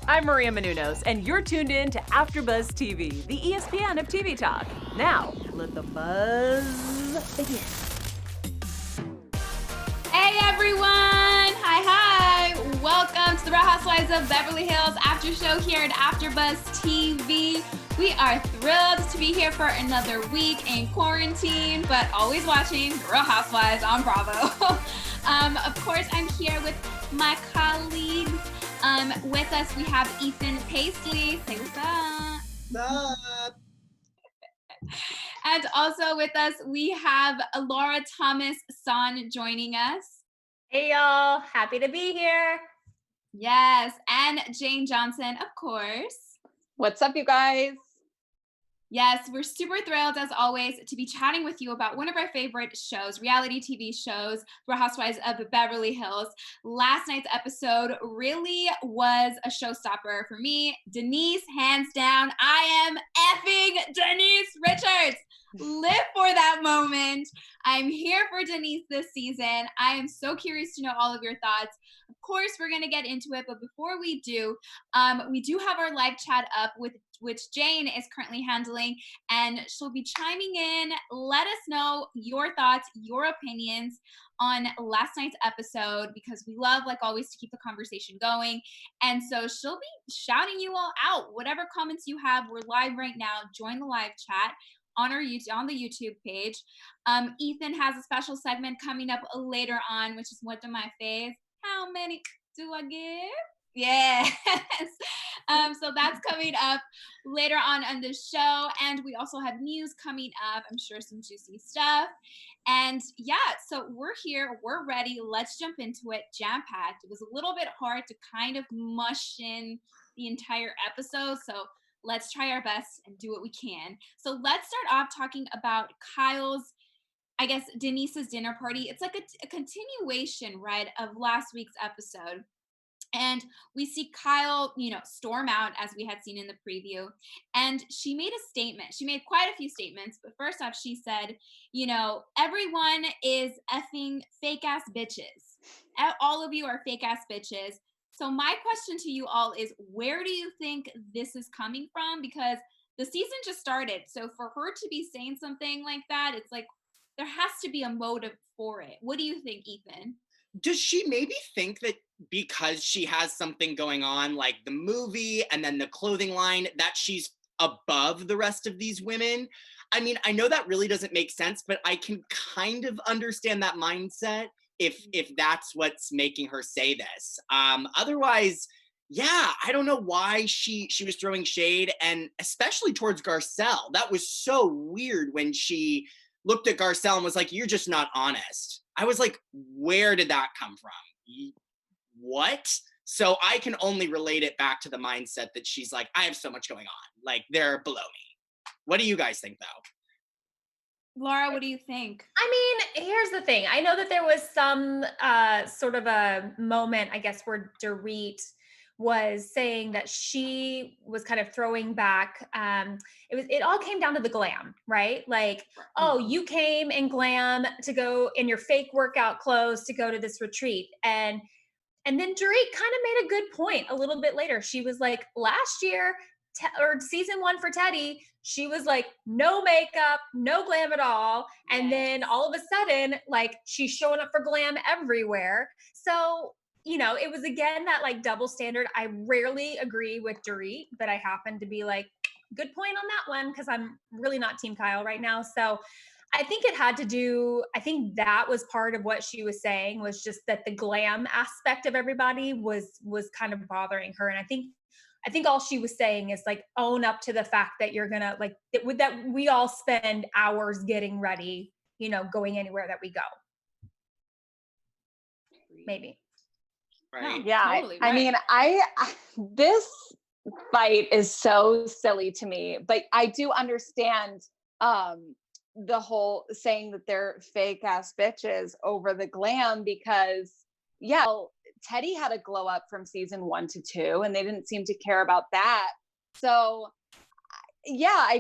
I'm Maria Menounos, and you're tuned in to AfterBuzz TV, the ESPN of TV talk. Now, let the buzz begin. Hey everyone! Hi! Welcome to the Real Housewives of Beverly Hills after show here at AfterBuzz TV. We are thrilled to be here for another week in quarantine, but always watching the Real Housewives on Bravo. Of course, I'm here with my colleagues. With us, we have Ethan Paisley. Say what's up. What's up? And also with us, we have Laura Thomas Sonn joining us. Hey y'all, happy to be here. Yes, and Jane Johnsen, of course. What's up, you guys? Yes, we're super thrilled, as always, to be chatting with you about one of our favorite shows, reality TV shows, Real Housewives of Beverly Hills. Last night's episode really was a showstopper for me. Denise, hands down, I am effing Denise Richards. Live for that moment. I'm here for Denise this season. I am so curious to know all of your thoughts. Of course, we're going to get into it, but before we do have our live chat up with which Jane is currently handling, and she'll be chiming in. Let us know your thoughts, your opinions on last night's episode, because we love, like always, to keep the conversation going. And so she'll be shouting you all out. Whatever comments you have, we're live right now. Join the live chat on on the YouTube page. Ethan has a special segment coming up later on, which is one of my faves. How many do I give? Yes. So that's coming up later on the show. And we also have news coming up. I'm sure some juicy stuff. And yeah, so we're here. We're ready. Let's jump into it. Jam-packed. It was a little bit hard to kind of mush in the entire episode. So let's try our best and do what we can. So let's start off talking about Kyle's, I guess, Denise's dinner party. It's like a continuation, right, of last week's episode. And we see Kyle, storm out, as we had seen in the preview. And she made a statement. She made quite a few statements. But first off, she said, everyone is effing fake ass bitches. All of you are fake ass bitches. So my question to you all is, where do you think this is coming from? Because the season just started. So for her to be saying something like that, it's like there has to be a motive for it. What do you think, Ethan? Does she maybe think that because she has something going on, like the movie and then the clothing line, that she's above the rest of these women? I mean, I know that really doesn't make sense, but I can kind of understand that mindset if that's what's making her say this. Otherwise, yeah, I don't know why she was throwing shade, and especially towards Garcelle. That was so weird when she looked at Garcelle and was like, "You're just not honest." I was like, where did that come from? What? So I can only relate it back to the mindset that she's like, I have so much going on. Like, they're below me. What do you guys think, though? Laura, what do you think? I mean, here's the thing. I know that there was some sort of a moment, I guess, where Dorit was saying that she was kind of throwing back. It all came down to the glam, right? Like, oh, you came in glam to go in your fake workout clothes to go to this retreat. And then Dorit kind of made a good point a little bit later. She was like, last year, or season 1 for Teddy, she was like, no makeup, no glam at all. And then all of a sudden, like, she's showing up for glam everywhere. So, it was again that like double standard. I rarely agree with Dorit, but I happen to be like, good point on that one, because I'm really not Team Kyle right now. So I think I think that was part of what she was saying, was just that the glam aspect of everybody was kind of bothering her. And I think all she was saying is like, own up to the fact that you're gonna like that we all spend hours getting ready, going anywhere that we go. Maybe. Right. Yeah, Totally I mean, this fight is so silly to me, but I do understand the whole saying that they're fake ass bitches over the glam, because Teddy had a glow up from season 1 to 2, and they didn't seem to care about that. So yeah,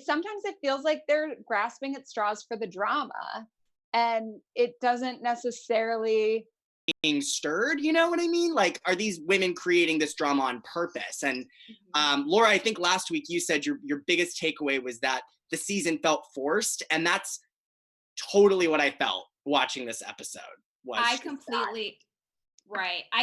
sometimes it feels like they're grasping at straws for the drama, and it doesn't necessarily being stirred, you know what I mean? Like, are these women creating this drama on purpose? And Laura, I think last week you said your biggest takeaway was that the season felt forced, and that's totally what I felt watching this episode. I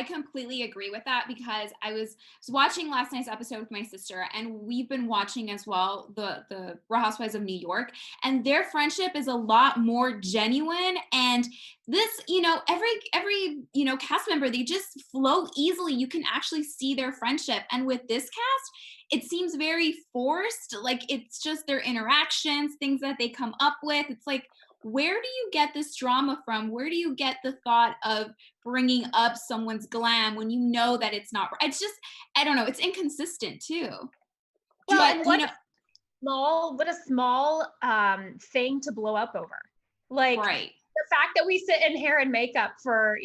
completely agree with that, because I was watching last night's episode with my sister, and we've been watching as well the Real Housewives of New York, and their friendship is a lot more genuine. And this, every cast member, they just flow easily. You can actually see their friendship. And with this cast, it seems very forced. Like, it's just their interactions, things that they come up with. It's like, where do you get this drama from? Where do you get the thought of bringing up someone's glam when you know that it's not? It's just, I don't know. It's inconsistent too. Well, But, and what a small thing to blow up over. Like, right. the fact that we sit in hair and makeup for,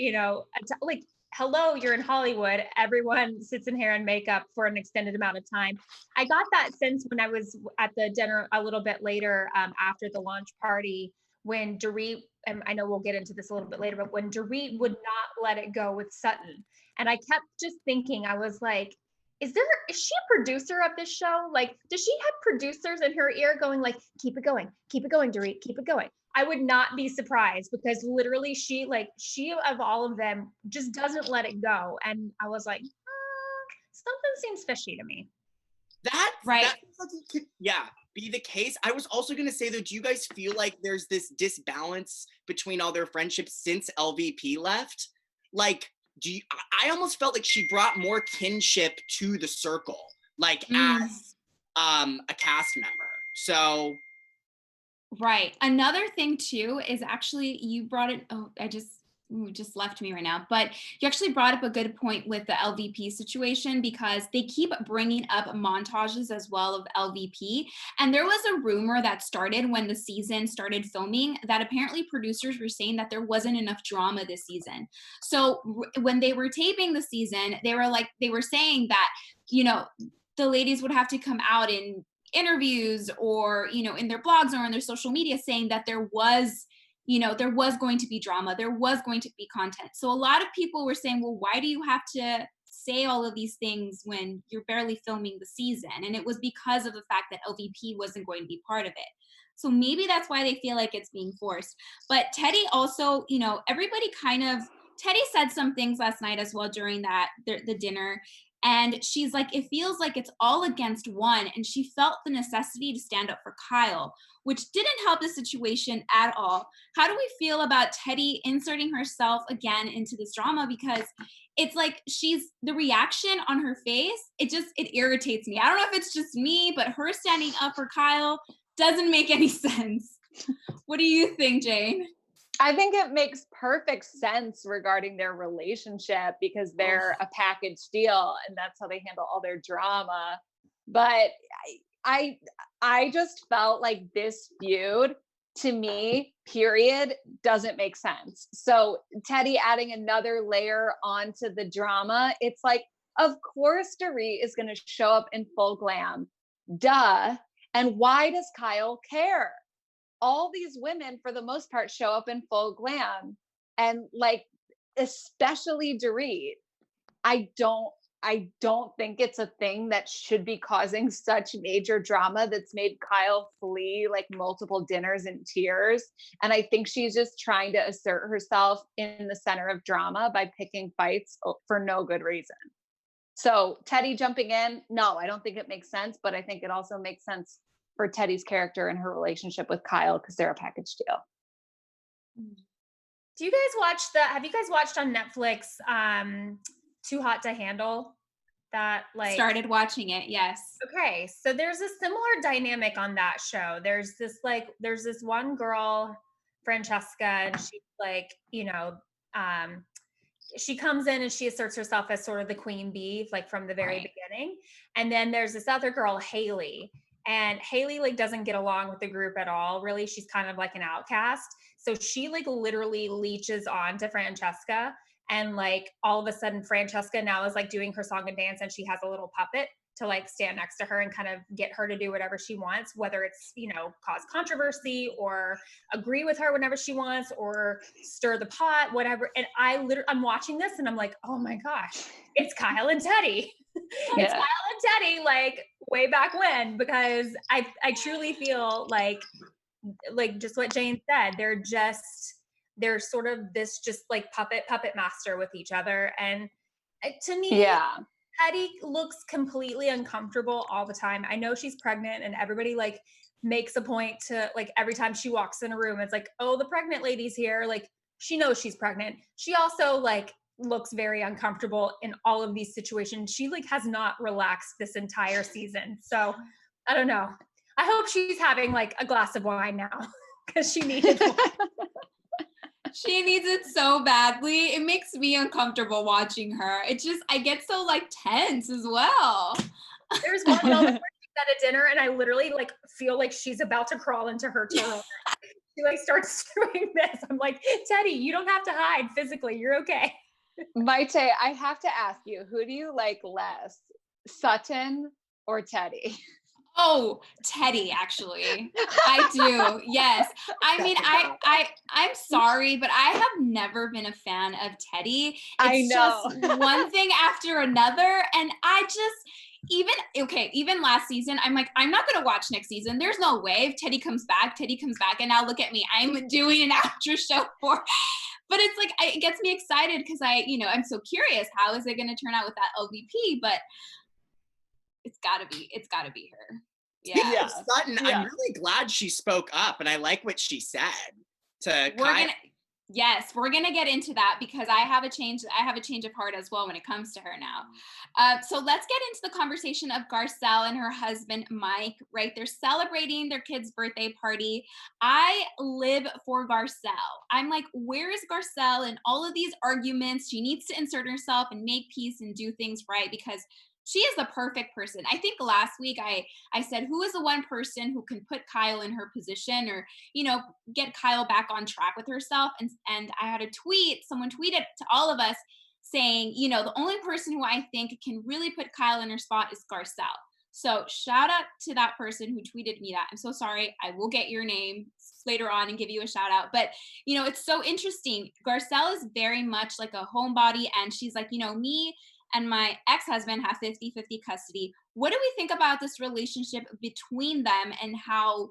like, hello, you're in Hollywood. Everyone sits in hair and makeup for an extended amount of time. I got that sense when I was at the dinner a little bit later after the launch party, when Dorit, and I know we'll get into this a little bit later, but when Dorit would not let it go with Sutton. And I kept just thinking, I was like, is she a producer of this show? Like, does she have producers in her ear going like, keep it going, Dorit, keep it going? I would not be surprised, because literally she of all of them just doesn't let it go. And I was like, something seems fishy to me. That could, be the case. I was also going to say, though, do you guys feel like there's this disbalance between all their friendships since LVP left? Like, I almost felt like she brought more kinship to the circle, like as a cast member. So. Right. Another thing too is actually, you brought it. Oh, just left me right now, but you actually brought up a good point with the LVP situation, because they keep bringing up montages as well of LVP. And there was a rumor that started when the season started filming, that apparently producers were saying that there wasn't enough drama this season. So when they were taping the season, they were saying that, the ladies would have to come out in interviews or, in their blogs or on their social media, saying that there was going to be drama, there was going to be content. So a lot of people were saying, well, why do you have to say all of these things when you're barely filming the season? And it was because of the fact that LVP wasn't going to be part of it. So maybe that's why they feel like it's being forced. But Teddi also, Teddi said some things last night as well during the dinner. And she's like, it feels like it's all against one. And she felt the necessity to stand up for Kyle, which didn't help the situation at all. How do we feel about Teddi inserting herself again into this drama? Because it's like the reaction on her face, it irritates me. I don't know if it's just me, but her standing up for Kyle doesn't make any sense. What do you think, Jane? I think it makes perfect sense regarding their relationship, because they're a package deal and that's how they handle all their drama. But I just felt like this feud, to me, period, doesn't make sense. So Teddi adding another layer onto the drama, it's like, of course Dorit is going to show up in full glam. Duh. And why does Kyle care? All these women, for the most part, show up in full glam, and like, especially Dorit. I don't think it's a thing that should be causing such major drama that's made Kyle flee like multiple dinners in tears. And I think she's just trying to assert herself in the center of drama by picking fights for no good reason. So Teddi jumping in, no, I don't think it makes sense, but I think it also makes sense for Teddi's character and her relationship with Kyle, because they're a package deal. Do you guys have you guys watched on Netflix Too Hot to Handle? That started watching it, yes. Okay, so there's a similar dynamic on that show. There's this one girl, Francesca, and she's like, she comes in and she asserts herself as sort of the queen bee, like from the very beginning. And then there's this other girl, Haley. And Haley doesn't get along with the group at all. Really, she's kind of like an outcast. So she literally leeches on to Francesca. And all of a sudden Francesca now is doing her song and dance, and she has a little puppet to like stand next to her and kind of get her to do whatever she wants, whether it's, cause controversy or agree with her whenever she wants or stir the pot, whatever. And I'm watching this and I'm like, oh my gosh, it's Kyle and Teddy. It's Kyle and Teddy, like way back when, because I truly feel like just what Jane said, they're sort of this just like puppet master with each other. And to me, Teddy looks completely uncomfortable all the time. I know she's pregnant and everybody like makes a point to like every time she walks in a room, it's like, oh, the pregnant lady's here. Like she knows she's pregnant. She also like looks very uncomfortable in all of these situations. She like has not relaxed this entire season. So I don't know. I hope she's having like a glass of wine now because she needed one. She needs it so badly. It makes me uncomfortable watching her. I get so like tense as well. There's one moment where she's at a dinner and I literally like feel like she's about to crawl into her toilet. She like starts doing this. I'm like, Teddy, you don't have to hide physically. You're okay. Mayte, I have to ask you, who do you like less, Sutton or Teddy? Oh, Teddy, actually. I do. Yes. I mean, I'm sorry, but I have never been a fan of Teddy. It's just one thing after another. And even last season, I'm like, I'm not going to watch next season. There's no way. If Teddy comes back. And now look at me. I'm doing an after show but it's like, it gets me excited because I'm so curious. How is it going to turn out with that LVP? But it's gotta be her. Speaking of Sutton, I'm really glad she spoke up, and I like what she said to Kyle. We're gonna get into that because I have a change of heart as well when it comes to her now. So let's get into the conversation of Garcelle and her husband Mike. Right, they're celebrating their kid's birthday party. I live for Garcelle. I'm like, where is Garcelle in all of these arguments? She needs to insert herself and make peace and do things right because she is the perfect person. I think last week I said, who is the one person who can put Kyle in her position or, get Kyle back on track with herself? And I had a tweet, someone tweeted to all of us saying, the only person who I think can really put Kyle in her spot is Garcelle. So shout out to that person who tweeted me that. I'm so sorry. I will get your name later on and give you a shout out. But, it's so interesting. Garcelle is very much like a homebody. And she's like, me and my ex-husband have 50-50 custody. What do we think about this relationship between them and how,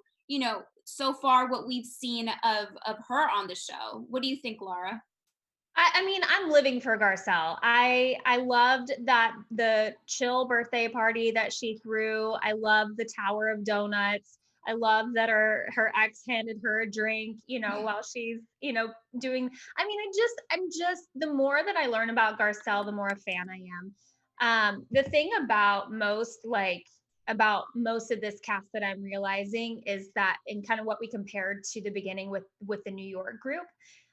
so far what we've seen of her on the show? What do you think, Laura? I mean, I'm living for Garcelle. I loved that the chill birthday party that she threw. I loved the Tower of Donuts. I love that her ex handed her a drink, while she's, doing, I'm just, the more that I learn about Garcelle, the more a fan I am. The thing about most of this cast that I'm realizing is that in kind of what we compared to the beginning with the New York group,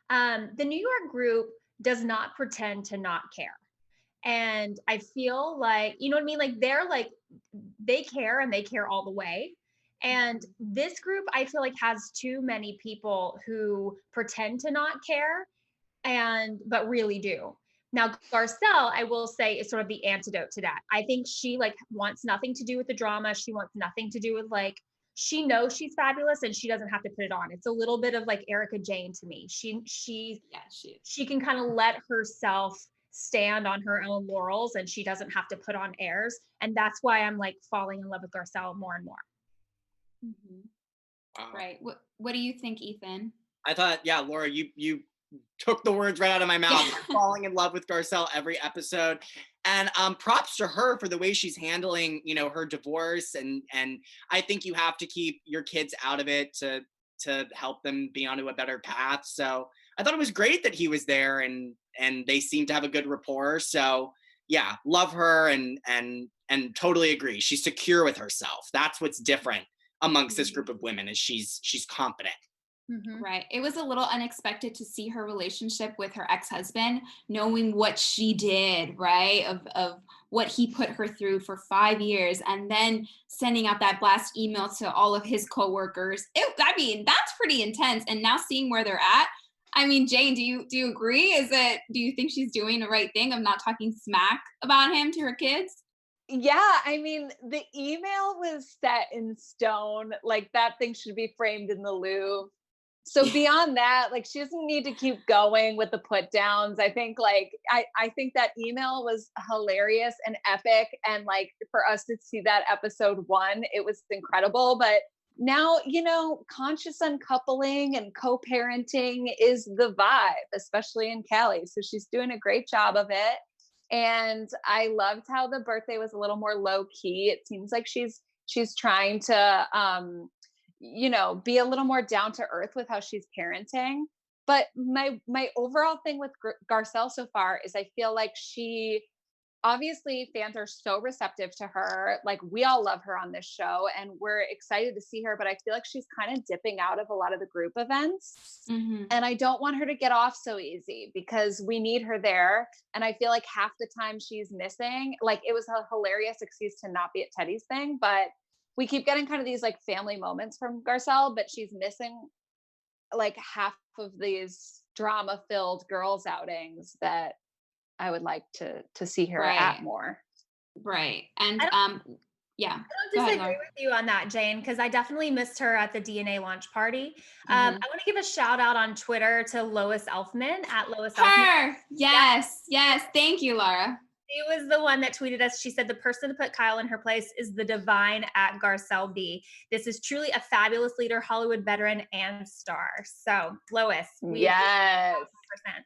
the New York group does not pretend to not care. And I feel like, you know what I mean? Like they're like, they care and they care all the way. And this group, I feel like has too many people who pretend to not care but really do. Now, Garcelle, I will say, is sort of the antidote to that. I think she like wants nothing to do with the drama. She wants nothing to do with like, she knows she's fabulous and she doesn't have to put it on. It's a little bit of like Erika Jayne to me. She can kind of let herself stand on her own laurels and she doesn't have to put on airs. And that's why I'm like falling in love with Garcelle more and more. Mm-hmm. Wow. Right. What do you think, Ethan? I thought, Laura, you took the words right out of my mouth. I'm falling in love with Garcelle every episode. And props to her for the way she's handling, her divorce. And I think you have to keep your kids out of it to help them be onto a better path. So I thought it was great that he was there and they seem to have a good rapport. So yeah, love her and totally agree. She's secure with herself. That's what's different amongst this group of women is she's confident. Mm-hmm. Right. It was a little unexpected to see her relationship with her ex-husband, knowing what she did, right? Of what he put her through for 5 years and then sending out that blast email to all of his coworkers. That's pretty intense. And now seeing where they're at, Jane, do you agree? Do you think she's doing the right thing of not talking smack about him to her kids? Yeah, I mean, the email was set in stone. Like that thing should be framed in the Louvre. So beyond that, like she doesn't need to keep going with the put downs. I think I think that email was hilarious and epic. And like for us to see that episode 1, it was incredible. But now, conscious uncoupling and co-parenting is the vibe, especially in Cali. So she's doing a great job of it. And I loved how the birthday was a little more low key. It seems like she's trying to be a little more down to earth with how she's parenting. But my overall thing with Garcelle so far is I feel like she obviously fans are so receptive to her. Like we all love her on this show and we're excited to see her, but I feel like she's kind of dipping out of a lot of the group events. Mm-hmm. And I don't want her to get off so easy because we need her there. And I feel like half the time she's missing. Like it was a hilarious excuse to not be at Teddy's thing, but we keep getting kind of these like family moments from Garcelle, but she's missing like half of these drama filled girls outings that I would like to see her at more. Right. And yeah. I don't disagree with you on that, Jane, because I definitely missed her at the DNA launch party. I want to give a shout out on Twitter to Lois Elfman at Lois Elfman. Yes. Thank you, Laura. She was the one that tweeted us. She said, the person to put Kyle in her place is the divine at Garcelle B. This is truly a fabulous leader, Hollywood veteran, and star. So, Lois. Yes.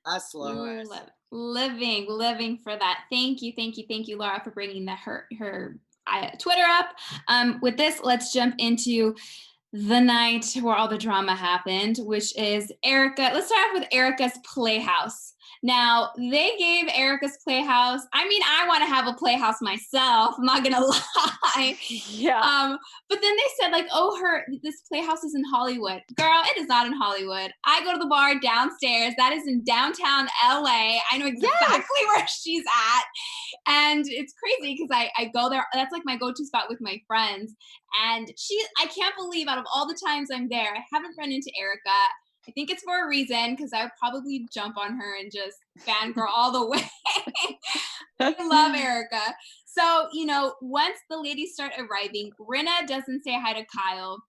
Us, Lois. Living for that. Thank you, Laura, for bringing her Twitter up. With this, let's jump into the night where all the drama happened, which is Erika. Let's start off with Erika's Playhouse. Now, they gave Erika's Playhouse. I mean, I want to have a Playhouse myself. I'm not going to lie. Yeah. But then they said like, oh, this Playhouse is in Hollywood. Girl, it is not in Hollywood. I go to the bar downstairs. That is in downtown LA. I know exactly where she's at. And it's crazy because I go there. That's like my go-to spot with my friends. And I can't believe out of all the times I'm there, I haven't run into Erika. I think it's for a reason because I would probably jump on her and just fangirl all the way. I love Erika. So, once the ladies start arriving, Rinna doesn't say hi to Kyle.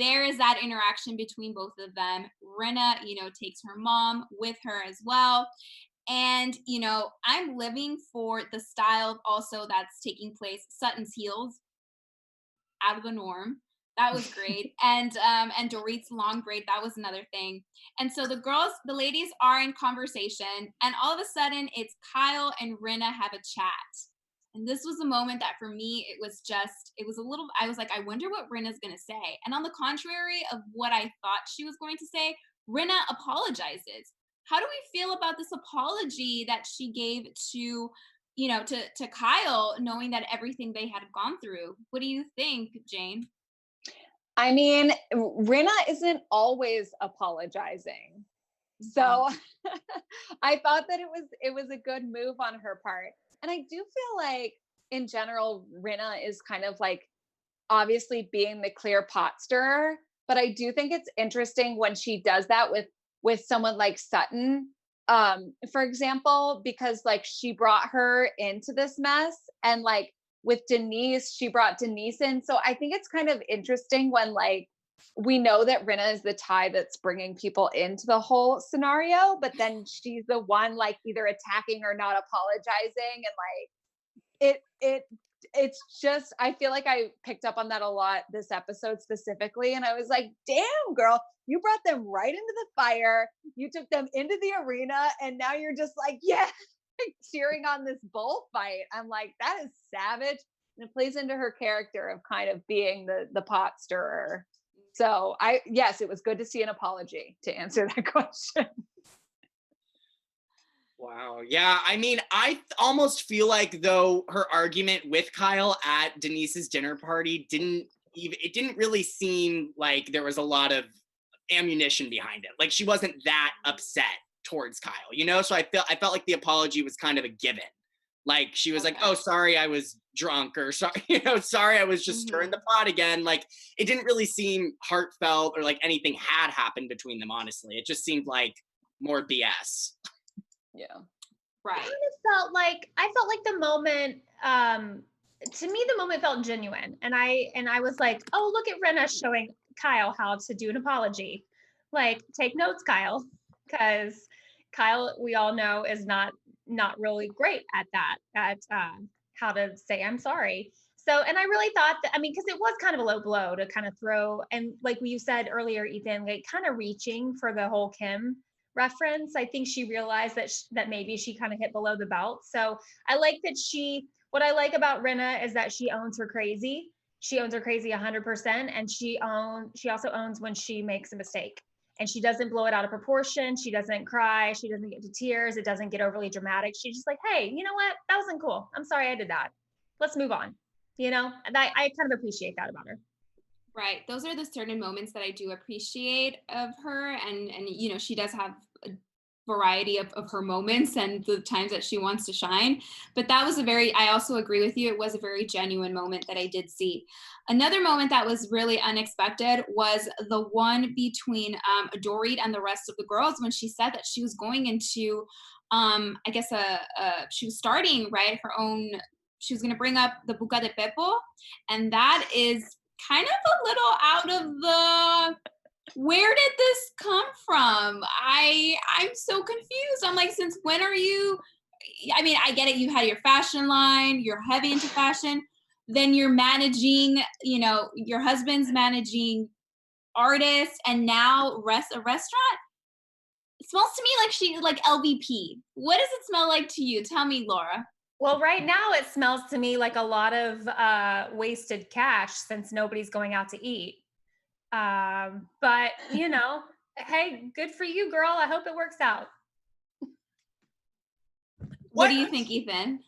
There is that interaction between both of them. Rinna, takes her mom with her as well. And, I'm living for the style also that's taking place. Sutton's heels, out of the norm. That was great. And Dorit's long braid, that was another thing. And so the ladies are in conversation, and all of a sudden it's Kyle and Rinna have a chat. And this was a moment that for me, I was like, I wonder what Rinna's going to say. And on the contrary of what I thought she was going to say, Rinna apologizes. How do we feel about this apology that she gave to Kyle, knowing that everything they had gone through? What do you think, Jane? I mean, Rinna isn't always apologizing. So I thought that it was a good move on her part. And I do feel like in general, Rinna is kind of like obviously being the clear pot stirrer, but I do think it's interesting when she does that with someone like Sutton, for example, because like she brought her into this mess, and like with Denise, she brought Denise in. So I think it's kind of interesting when like we know that Rinna is the tie that's bringing people into the whole scenario, but then she's the one like either attacking or not apologizing. And like it's just, I feel like I picked up on that a lot this episode specifically. And I was like, damn, girl, you brought them right into the fire. You took them into the arena. And now you're just like, yeah, cheering on this bullfight. I'm like, that is savage. And it plays into her character of kind of being the pot stirrer. So yes, it was good to see an apology to answer that question. Wow. Yeah. I mean, I almost feel like though her argument with Kyle at Denise's dinner party didn't really seem like there was a lot of ammunition behind it. Like she wasn't that upset towards Kyle, so I felt like the apology was kind of a given. Like she was like, oh, sorry, I was drunk, or sorry, I was just stirring the pot again. Like it didn't really seem heartfelt or like anything had happened between them, honestly. It just seemed like more BS. Yeah. Right. I felt like the moment to me, the moment felt genuine. And I was like, oh, look at Rinna showing Kyle how to do an apology. Like, take notes, Kyle, because Kyle, we all know, is not really great at that, at how to say I'm sorry. So, and I really thought that, I mean, because it was kind of a low blow to kind of throw, and like you said earlier, Ethan, like kind of reaching for the whole Kim reference. I think she realized that that maybe she kind of hit below the belt. So I like that what I like about Rinna is that she owns her crazy. She owns her crazy 100%, and she also owns when she makes a mistake. And she doesn't blow it out of proportion. She doesn't cry. She doesn't get to tears. It doesn't get overly dramatic. She's just like, hey, you know what? That wasn't cool. I'm sorry I did that. Let's move on. You know, and I kind of appreciate that about her. Right. Those are the certain moments that I do appreciate of her. And you know, she does have a variety of her moments and the times that she wants to shine. But that was I also agree with you. It was a very genuine moment that I did see. Another moment that was really unexpected was the one between Dorit and the rest of the girls when she said that she was going into, I guess, she was starting, right, her own, she was going to bring up the Buca de Pepo. And that is kind of a little out of the, where did this come from? I'm so confused. I'm like, since when are you, I mean, I get it. You had your fashion line, you're heavy into fashion. Then you're managing, you know, your husband's managing artists and now a restaurant. It smells to me like LVP. What does it smell like to you? Tell me, Laura. Well, right now it smells to me like a lot of wasted cash since nobody's going out to eat. But you know, hey, good for you, girl. I hope it works out. What do you think, Ethan?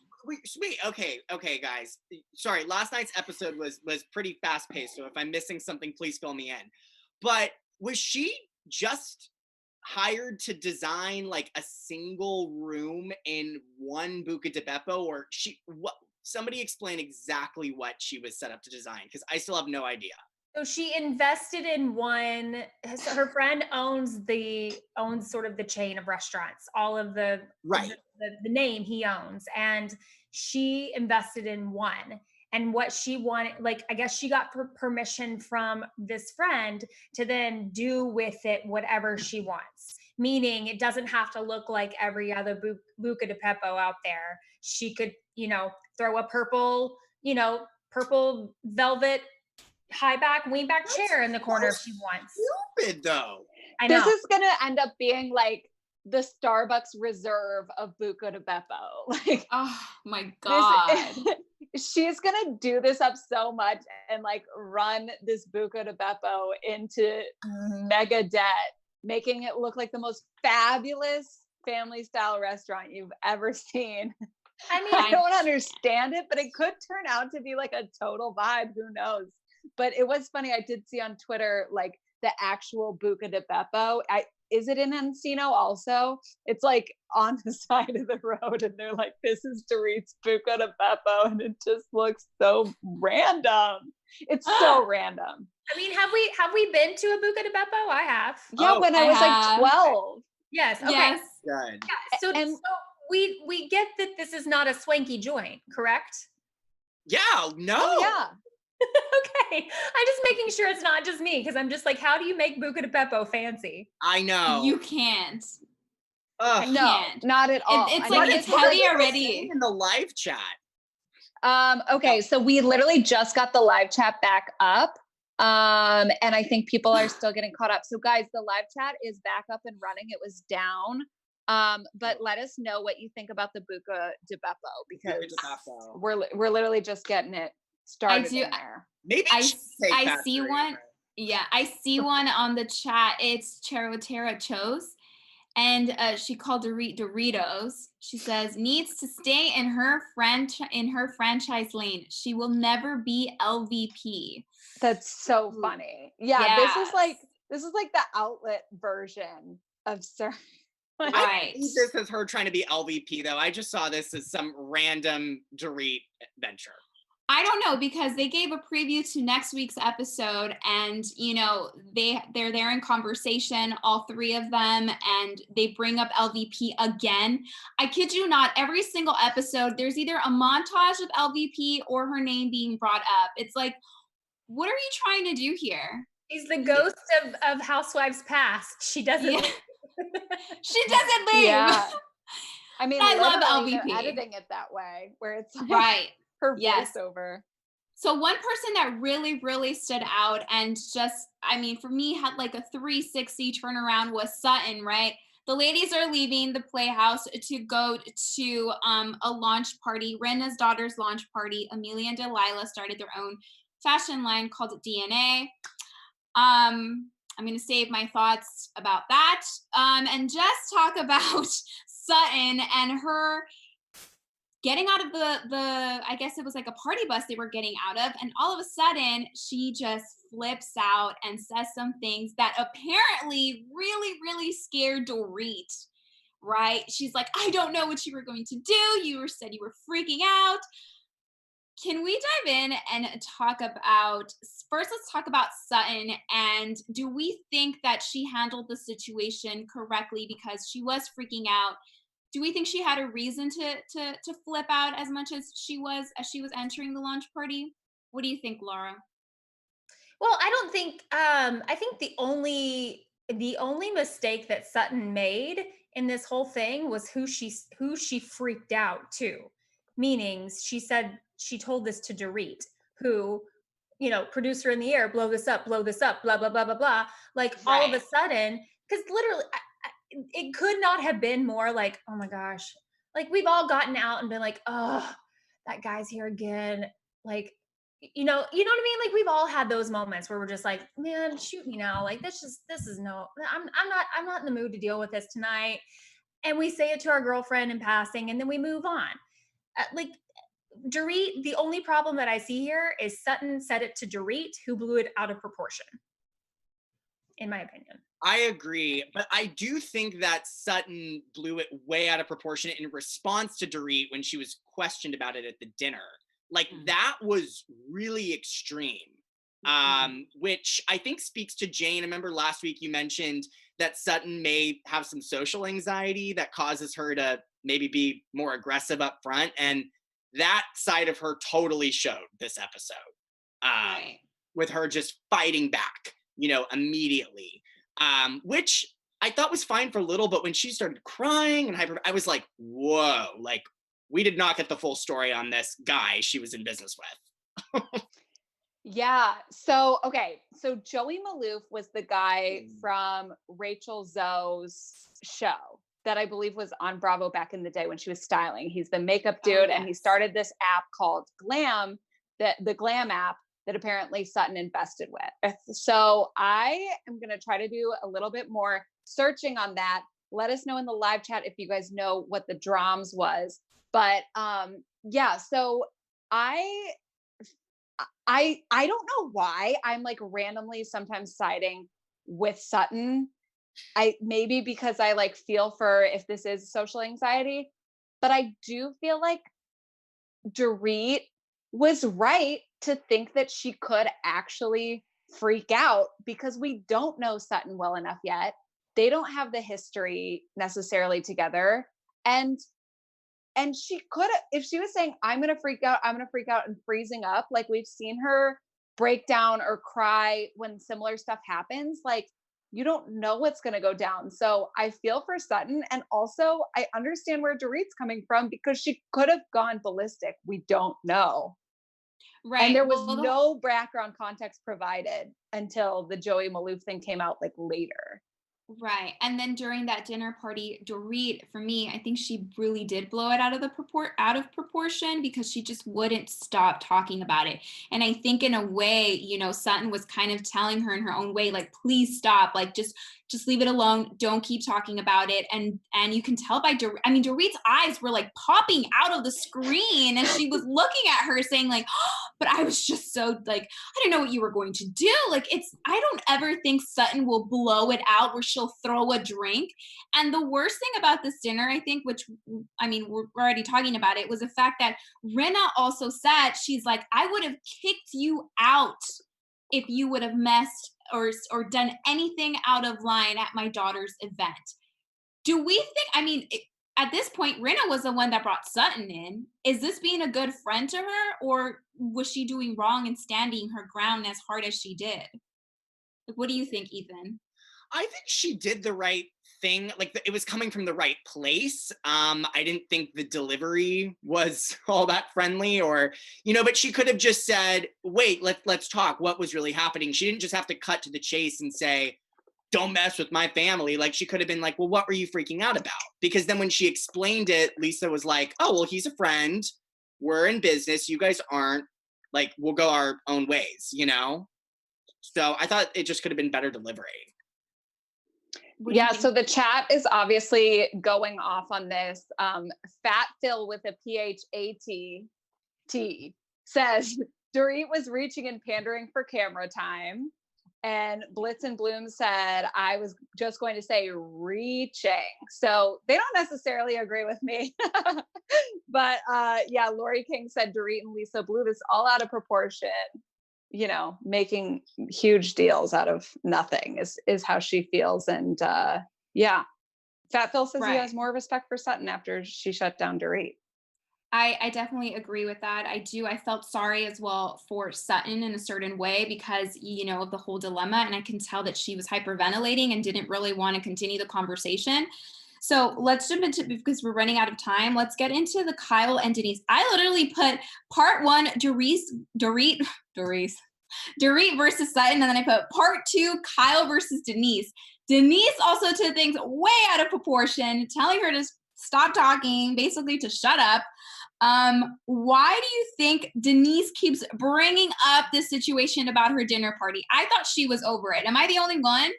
Sweet. Okay, guys. Sorry, last night's episode was pretty fast paced. So if I'm missing something, please fill me in. But was she just hired to design like a single room in one Buca de Beppo, or somebody explain exactly what she was set up to design, because I still have no idea. So she invested in one. So her friend owns sort of the chain of restaurants, all of the name he owns, and she invested in one. And what she wanted, like, I guess she got permission from this friend to then do with it whatever she wants. Meaning it doesn't have to look like every other Buca de Pepo out there. She could, you know, throw a purple velvet high back, wing back chair in the corner if she wants. Stupid though. I know. This is gonna end up being like the Starbucks reserve of Buca de Beppo. Like, oh my God. She's gonna do this up so much and like run this Buca de Beppo into mega debt, making it look like the most fabulous family style restaurant you've ever seen. I mean, I don't understand it, but it could turn out to be like a total vibe. Who knows? But it was funny. I did see on Twitter, like the actual Buca de Beppo. Is it in Encino also? It's like on the side of the road and they're like, this is Dorit's Buca de Beppo. And it just looks so random. It's so random. I mean, have we been to a Buca de Beppo? I have. Yeah, when I was like 12. Yes. Okay. Yes. Good. Yeah, so we get that this is not a swanky joint, correct? Yeah, no. Oh, yeah. Okay. I'm just making sure it's not just me, because I'm just like, how do you make Buca de Beppo fancy? I know. You can't. Ugh. No, not at all. It's like it's heavy already. In the live chat. Okay, so we literally just got the live chat back up. And I think people are still getting caught up. So guys, the live chat is back up and running. It was down. But let us know what you think about the Buca de Beppo, because we're literally just getting it started in there. Maybe I see one. Yeah, I see one on the chat. It's Charotera Chose. And she called Dorit Doritos. She says, needs to stay in her franchise lane. She will never be LVP. That's so funny. Yeah, this is like the outlet version of Sir. I think this is her trying to be LVP though. I just saw this as some random Dorit venture. I don't know, because they gave a preview to next week's episode, and they're there in conversation, all three of them, and they bring up LVP again. I kid you not, every single episode there's either a montage of LVP or her name being brought up. It's like, what are you trying to do here? She's the ghost of Housewives past. She doesn't Yeah. leave. She doesn't leave. Yeah. I mean, I love literally, LVP. they're editing it that way, where it's like Right. her Yes. voiceover. So one person that really, really stood out and just, I mean, for me, had like a 360 turnaround was Sutton, right? The ladies are leaving the Playhouse to go to a launch party, Rinna's daughter's launch party. Amelia and Delilah started their own fashion line called DNA. I'm going to save my thoughts about that and just talk about Sutton and her getting out of the I guess it was like a party bus they were getting out of, and all of a sudden she just flips out and says some things that apparently really, really scared Dorit, right? She's like, I don't know what you were going to do. Said you were freaking out. Can we dive in and talk about, first let's talk about Sutton, and do we think that she handled the situation correctly because she was freaking out? Do we think she had a reason to flip out as much as she was entering the launch party? What do you think, Laura? Well, I don't think I think the only mistake that Sutton made in this whole thing was who she freaked out to. Meaning she told this to Dorit, who, producer in the air, blow this up, blah, blah, blah, blah, blah. Like all of a sudden, because literally it could not have been more like, oh my gosh, like we've all gotten out and been like, oh, that guy's here again. Like, you know what I mean? Like we've all had those moments where we're just like, man, shoot me now. Like this is no, I'm not in the mood to deal with this tonight. And we say it to our girlfriend in passing, and then we move on. Like Dorit, the only problem that I see here is Sutton said it to Dorit, who blew it out of proportion, in my opinion. I agree, but I do think that Sutton blew it way out of proportion in response to Dorit when she was questioned about it at the dinner. Like that was really extreme, which I think speaks to Jane. I remember last week you mentioned that Sutton may have some social anxiety that causes her to maybe be more aggressive up front. And that side of her totally showed this episode, with her just fighting back, immediately. Which I thought was fine for a little, but when she started crying and I was like, whoa, like we did not get the full story on this guy she was in business with. Yeah. So Joey Maloof was the guy from Rachel Zoe's show that I believe was on Bravo back in the day when she was styling. He's the makeup dude, and he started this app called Glam, the Glam app that apparently Sutton invested with. So I am going to try to do a little bit more searching on that. Let us know in the live chat if you guys know what the drams was. But so I don't know why I'm like randomly sometimes siding with Sutton. Maybe because I like feel for if this is social anxiety, but I do feel like Dorit was right to think that she could actually freak out because we don't know Sutton well enough yet. They don't have the history necessarily together. And she could, if she was saying, I'm going to freak out and freezing up, like we've seen her break down or cry when similar stuff happens, like you don't know what's going to go down. So I feel for Sutton. And also I understand where Dorit's coming from because she could have gone ballistic. We don't know. Right. And there was no background context provided until the Joey Maloof thing came out like later. Right. And then during that dinner party, Dorit, for me, I think she really did blow it out of proportion because she just wouldn't stop talking about it. And I think in a way, Sutton was kind of telling her in her own way, like, please stop, like just leave it alone. Don't keep talking about it. And you can tell by Dorit's eyes were like popping out of the screen and she was looking at her saying like, oh, but I was just so like, I didn't know what you were going to do. Like, I don't ever think Sutton will blow it out where she'll throw a drink. And the worst thing about this dinner, I think, which, I mean, we're already talking about it, was the fact that Rinna also said, she's like, I would have kicked you out if you would have messed or done anything out of line at my daughter's event. Do we think, I mean, at this point, Rinna was the one that brought Sutton in. Is this being a good friend to her, or was she doing wrong and standing her ground as hard as she did? Like, what do you think, Ethan? I think she did the right thing. Like, it was coming from the right place. I didn't think the delivery was all that friendly, or, but she could have just said, wait, let's talk. What was really happening? She didn't just have to cut to the chase and say, don't mess with my family. Like, she could have been like, well, what were you freaking out about? Because then when she explained it, Lisa was like, oh, well, he's a friend. We're in business. You guys aren't. Like, we'll go our own ways, So I thought it just could have been better delivery. Yeah, so the chat is obviously going off on this. Fat Phil with a PHAT says, Dorit was reaching and pandering for camera time. And Blitz and Bloom said, I was just going to say reaching. So they don't necessarily agree with me. But yeah, Lori King said Dorit and Lisa blew this all out of proportion. Making huge deals out of nothing is how she feels. And yeah, Fat Phil says he has more respect for Sutton after she shut down Dorit. I definitely agree with that. I felt sorry as well for Sutton in a certain way because, of the whole dilemma. And I can tell that she was hyperventilating and didn't really want to continue the conversation. So let's jump into, because we're running out of time, let's get into the Kyle and Denise. I literally put part 1, Dorit versus Sutton. And then I put part 2, Kyle versus Denise. Denise also took things way out of proportion, telling her to stop talking, basically to shut up. Why do you think Denise keeps bringing up this situation about her dinner party? I thought she was over it. Am I the only one?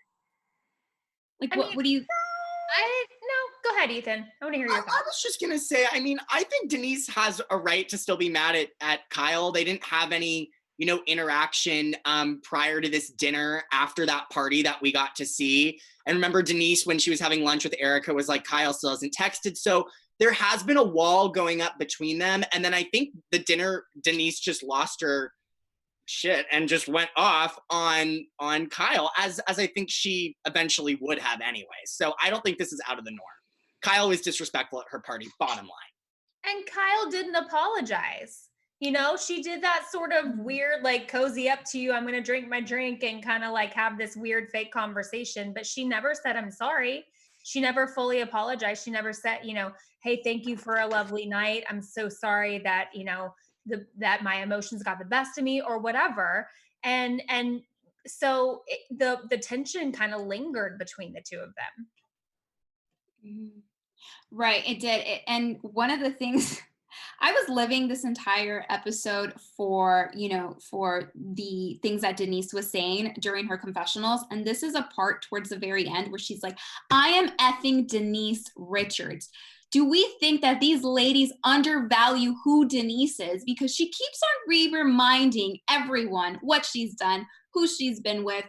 Like, what do you? No, go ahead, Ethan. I want to hear your thoughts. I was just gonna say, I think Denise has a right to still be mad at Kyle. They didn't have any, interaction prior to this dinner after that party that we got to see. And remember, Denise, when she was having lunch with Erika, was like, Kyle still hasn't texted. So there has been a wall going up between them. And then I think the dinner, Denise just lost her shit and just went off on Kyle, as I think she eventually would have anyway. So I don't think this is out of the norm. Kyle was disrespectful at her party, bottom line. And Kyle didn't apologize. She did that sort of weird, like, cozy up to you, I'm going to drink my drink and kind of like have this weird fake conversation. But she never said, I'm sorry. She never fully apologized. She never said, hey, thank you for a lovely night. I'm so sorry that, that my emotions got the best of me or whatever. And so the tension kind of lingered between the two of them. Right, it did. And one of the things, I was living this entire episode for the things that Denise was saying during her confessionals. And this is a part towards the very end where she's like, I am effing Denise Richards. Do we think that these ladies undervalue who Denise is? Because she keeps on reminding everyone what she's done, who she's been with.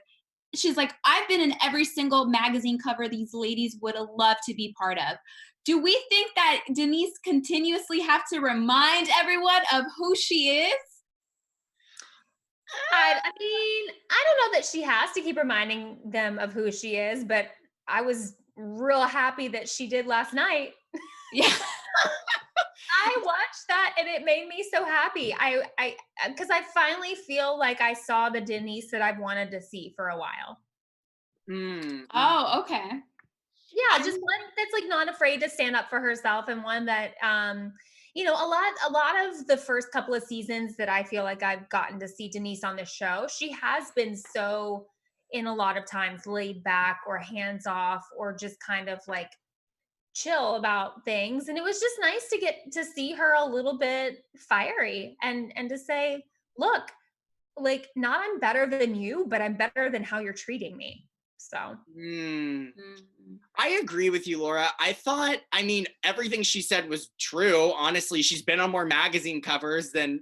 She's like, I've been in every single magazine cover these ladies would have loved to be part of. Do we think that Denise continuously have to remind everyone of who she is? I don't know that she has to keep reminding them of who she is, but I was real happy that she did last night. Yeah. I watched that and it made me so happy. Because I finally feel like I saw the Denise that I've wanted to see for a while. Oh, okay. Yeah, just one that's like not afraid to stand up for herself, and one that a lot of the first couple of seasons that I feel like I've gotten to see Denise on the show, she has been so, in a lot of times, laid back or hands off or just kind of like chill about things. And it was just nice to get to see her a little bit fiery and to say, look, like, not I'm better than you, but I'm better than how you're treating me. So I agree with you, Laura. I thought, everything she said was true. Honestly, she's been on more magazine covers than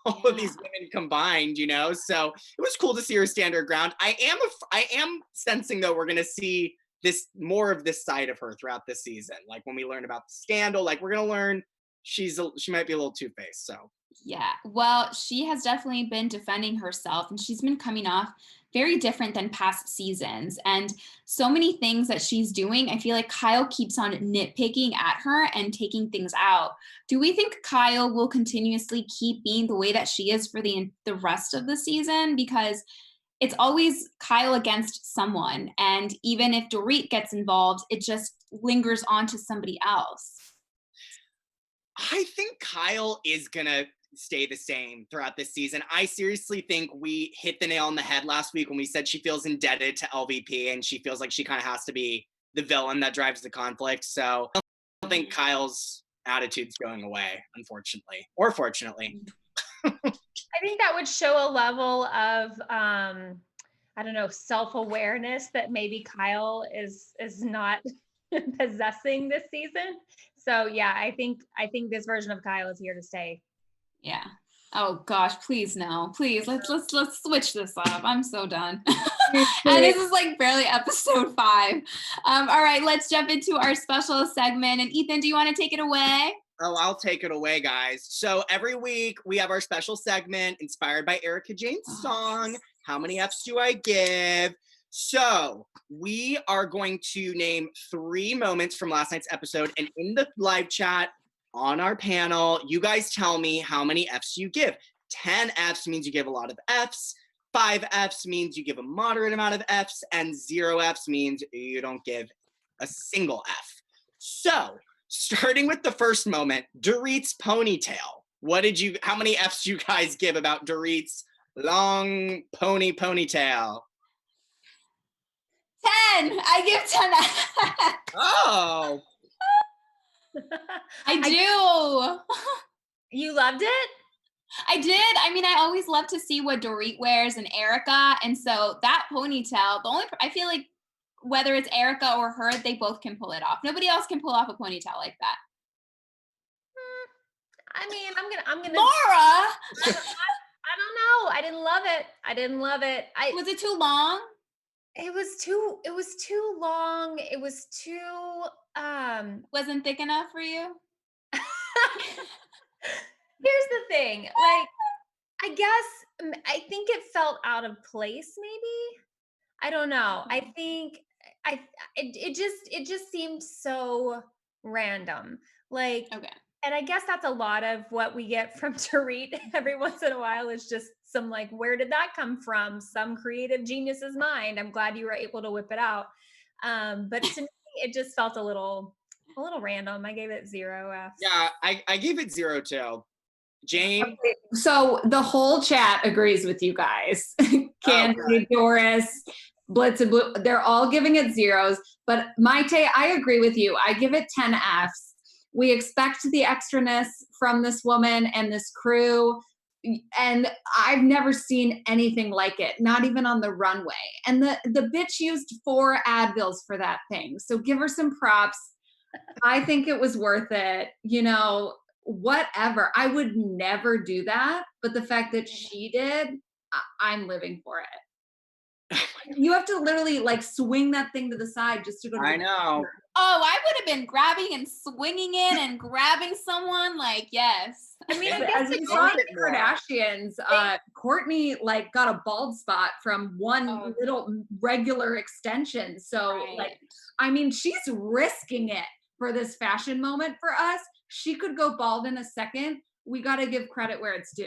all of these women combined, you know? So it was cool to see her stand her ground. I am sensing though, we're going to see more of this side of her throughout this season. Like when we learn about the scandal, like we're going to learn she might be a little two-faced. So yeah, well, she has definitely been defending herself, and she's been coming off very different than past seasons. And so many things that she's doing, I feel like Kyle keeps on nitpicking at her and taking things out. Do we think Kyle will continuously keep being the way that she is for the rest of the season? Because it's always Kyle against someone. And even if Dorit gets involved, it just lingers on to somebody else. I think Kyle is going to stay the same throughout this season. I seriously think we hit the nail on the head last week when we said she feels indebted to LVP and she feels like she kind of has to be the villain that drives the conflict. So I don't think Kyle's attitude's going away, unfortunately, or fortunately. I think that would show a level of, I don't know, self-awareness that maybe Kyle is not possessing this season. So yeah, I think this version of Kyle is here to stay. Yeah. Oh gosh, please no. Please let's switch this up. I'm so done. And this is like barely episode 5. All right, let's jump into our special segment. And Ethan, do you want to take it away? Oh, I'll take it away, guys. So every week we have our special segment inspired by Erika Jayne's song, How Many F's Do I Give? So we are going to name 3 moments from last night's episode, and in the live chat on our panel, you guys tell me how many F's you give. 10 F's means you give a lot of F's. 5 F's means you give a moderate amount of F's, and 0 F's means you don't give a single F. So starting with the first moment, Dorit's ponytail. How many F's do you guys give about Dorit's long ponytail? 10. I give 10 F's. Oh. I do. You loved it? I did. I mean, I always love to see what Dorit wears and Erika. And so that ponytail, I feel like whether it's Erika or her, they both can pull it off. Nobody else can pull off a ponytail like that. I mean, I'm gonna. Laura! I don't know. I didn't love it. Was it too long? It was too long. It was too Wasn't thick enough for you? Here's the thing. Like, I think it felt out of place, maybe. I don't know. I think it just seemed so random. Like, okay. And I guess that's a lot of what we get from Dorit every once in a while is just some like, where did that come from? Some creative genius's mind. I'm glad you were able to whip it out. But to me, it just felt a little random. I gave it 0 F's. Yeah, I gave it 0 too. Jane? Okay, so the whole chat agrees with you guys. Candy, Doris, Blitz and Blue, they're all giving it 0s. But Mayte, I agree with you. I give it 10 F's. We expect the extraness from this woman and this crew. And I've never seen anything like it, not even on the runway. And the bitch used 4 Advils for that thing. So give her some props. I think it was worth it. You know, whatever. I would never do that. But the fact that she did, I'm living for it. You have to literally like swing that thing to the side just to go to the know. Oh, I would have been grabbing and swinging it and grabbing someone. Like, yes. I mean, as we saw in the Kardashians, Kourtney like got a bald spot from one little regular extension. So like, I mean, she's risking it for this fashion moment for us. She could go bald in a second. We got to give credit where it's due.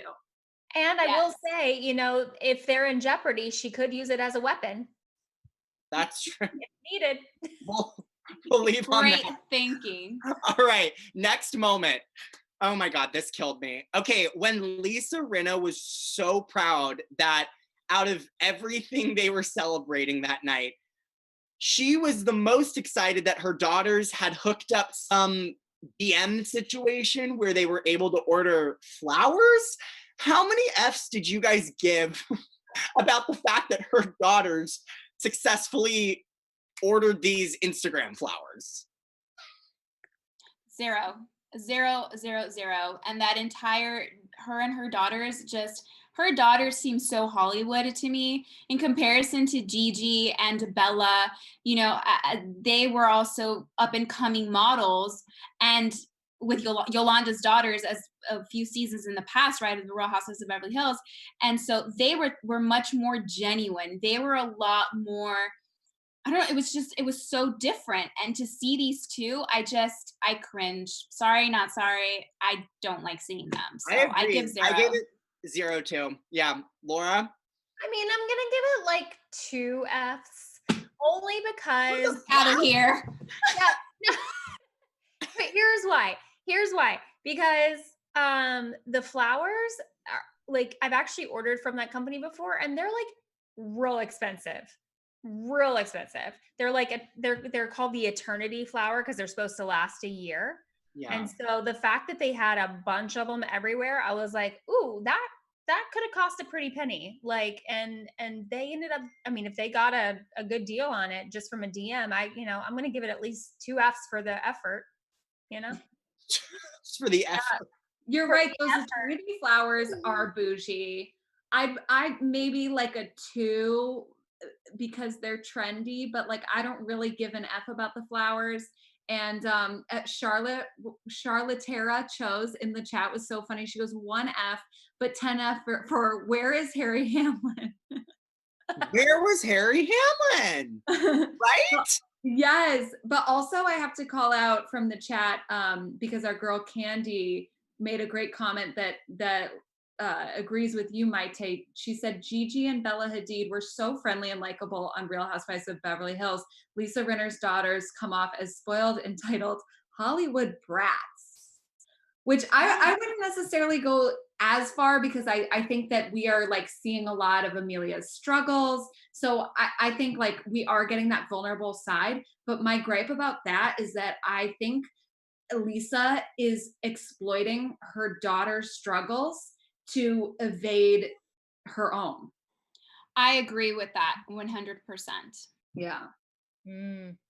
And I will say, you know, if they're in jeopardy, she could use it as a weapon. That's true. If needed. We'll leave on that. Great thinking. All right, next moment. Oh my God, this killed me. Okay, when Lisa Rinna was so proud that out of everything they were celebrating that night, she was the most excited that her daughters had hooked up some DM situation where they were able to order flowers. How many F's did you guys give about the fact that her daughters successfully ordered these Instagram flowers? 0, 0, 0, 0. And that entire her and her daughters her daughters seem so Hollywood to me in comparison to Gigi and Bella. You know, they were also up and coming models, and with Yolanda's daughters as a few seasons in the past, right, of the Real Housewives of Beverly Hills. And so they were much more genuine. They were a lot more, I don't know, it was so different. And to see these two, I cringe. Sorry, not sorry. I don't like seeing them. So I give 0. I gave it 0 too. Yeah. Laura? I mean, I'm gonna give it like 2 Fs, only because out of here. Yeah. But here's why. Because the flowers are like, I've actually ordered from that company before, and they're like real expensive. They're like they're called the Eternity flower because they're supposed to last a year. Yeah. And so the fact that they had a bunch of them everywhere, I was like, ooh, that could have cost a pretty penny. Like, and they ended up, I mean, if they got a good deal on it just from a DM, I'm going to give it at least 2 Fs for the effort, Just for the effort. You're right. Those eternity flowers are bougie. I maybe like a 2 because they're trendy, but like I don't really give an F about the flowers. And Charlottera chose in the chat was so funny. She goes 1 F, but 10 F for where is Harry Hamlin? Where was Harry Hamlin? Right? Yes, but also I have to call out from the chat because our girl Candy made a great comment that agrees with you, Mayte. She said Gigi and Bella Hadid were so friendly and likable on Real Housewives of Beverly Hills. Lisa Rinna's daughters come off as spoiled, entitled Hollywood brats, which I wouldn't necessarily go as far because I think that we are like seeing a lot of Amelia's struggles. So I think like we are getting that vulnerable side. But my gripe about that is that I think Lisa is exploiting her daughter's struggles to evade her own. I agree with that 100%. Yeah.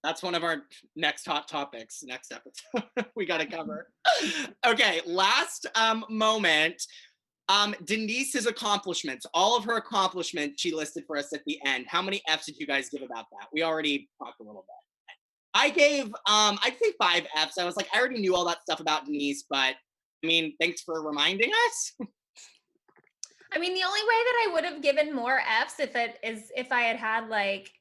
That's one of our next hot topics next episode. We got to cover. Okay, last moment. Denise's accomplishments, all of her accomplishments she listed for us at the end. How many Fs did you guys give about that? We already talked a little bit. I gave I'd say 5 Fs. I was like, I already knew all that stuff about Denise, but I mean, thanks for reminding us. I mean, the only way that I would have given more Fs if I had like,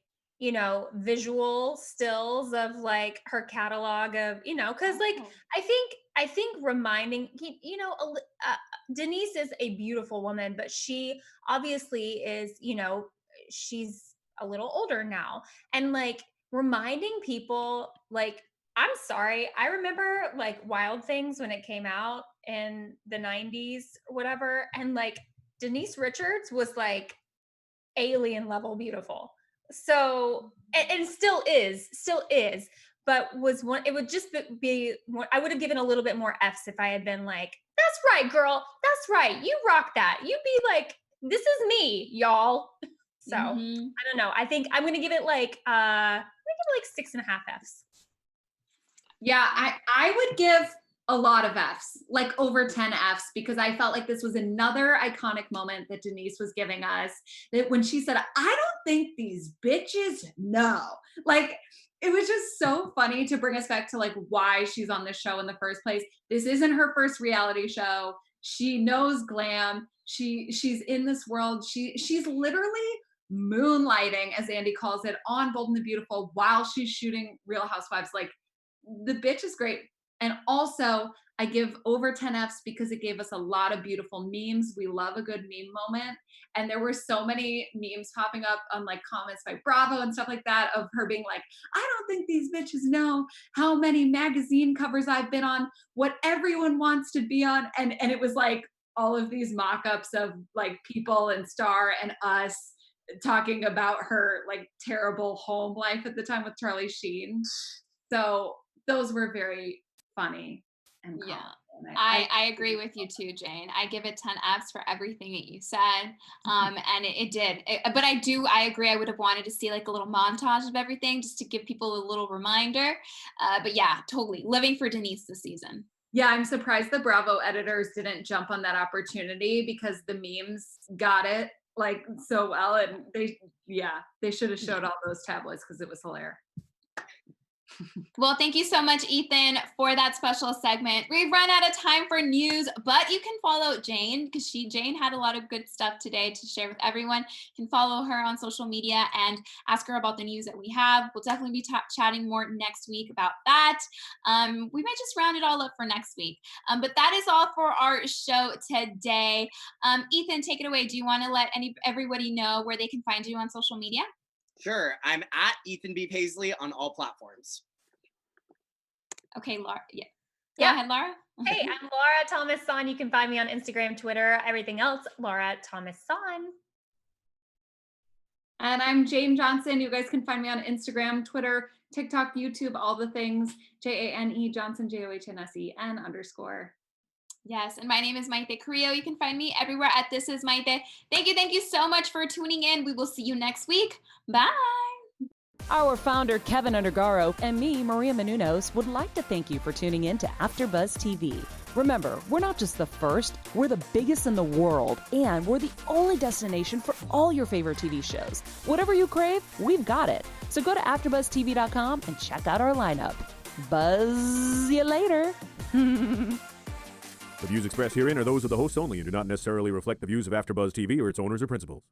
visual stills of like her catalog of, because like I think reminding, Denise is a beautiful woman, but she obviously is, she's a little older now, and like reminding people, like, I'm sorry, I remember like Wild Things when it came out in the 90s or whatever, and like Denise Richards was like alien level beautiful. So, and still is, but it would just be more, I would have given a little bit more Fs if I had been like, that's right, girl, that's right, you rock that. You'd be like, this is me, y'all. So, I don't know. I think I'm going to give it like, 6.5 Fs. Yeah, I would give a lot of Fs, like over 10 Fs, because I felt like this was another iconic moment that Denise was giving us, that when she said, I don't think these bitches know. Like, it was just so funny to bring us back to like why she's on this show in the first place. This isn't her first reality show. She knows glam. She's in this world. She's literally moonlighting, as Andy calls it, on Bold and the Beautiful while she's shooting Real Housewives. Like, the bitch is great. And also, I give over 10 Fs because it gave us a lot of beautiful memes. We love a good meme moment. And there were so many memes popping up on like comments by Bravo and stuff like that of her being like, I don't think these bitches know how many magazine covers I've been on, what everyone wants to be on. And it was like all of these mock-ups of like People and Star and Us talking about her like terrible home life at the time with Charlie Sheen. So those were very funny. And yeah, I agree with you too, Jane. I give it 10 Fs for everything that you said. And it did. But I agree. I would have wanted to see like a little montage of everything just to give people a little reminder. But yeah, totally living for Denise this season. Yeah, I'm surprised the Bravo editors didn't jump on that opportunity because the memes got it like so well. And they should have showed all those tabloids because it was hilarious. Well, thank you so much, Ethan, for that special segment. We've run out of time for news, but you can follow Jane because Jane had a lot of good stuff today to share with everyone. You can follow her on social media and ask her about the news that we have. We'll definitely be chatting more next week about that. We might just round it all up for next week. But that is all for our show today. Ethan, take it away. Do you want to let everybody know where they can find you on social media? Sure. I'm at Ethan B. Paisley on all platforms. Okay, Laura. Yeah. Go Yeah. ahead, Laura. Hey, I'm Laura Thomas Sonn. You can find me on Instagram, Twitter, everything else, Laura Thomas Sonn. And I'm Jane Johnsen. You guys can find me on Instagram, Twitter, TikTok, YouTube, all the things. JANE Johnson, JOHNSEN_. Yes, and my name is Mayte Carrillo. You can find me everywhere at This Is Mayte. Thank you so much for tuning in. We will see you next week. Bye. Our founder, Keven Undergaro, and me, Maria Menounos, would like to thank you for tuning in to AfterBuzz TV. Remember, we're not just the first, we're the biggest in the world, and we're the only destination for all your favorite TV shows. Whatever you crave, we've got it. So go to AfterBuzzTV.com and check out our lineup. Buzz you later. The views expressed herein are those of the hosts only and do not necessarily reflect the views of AfterBuzz TV or its owners or principals.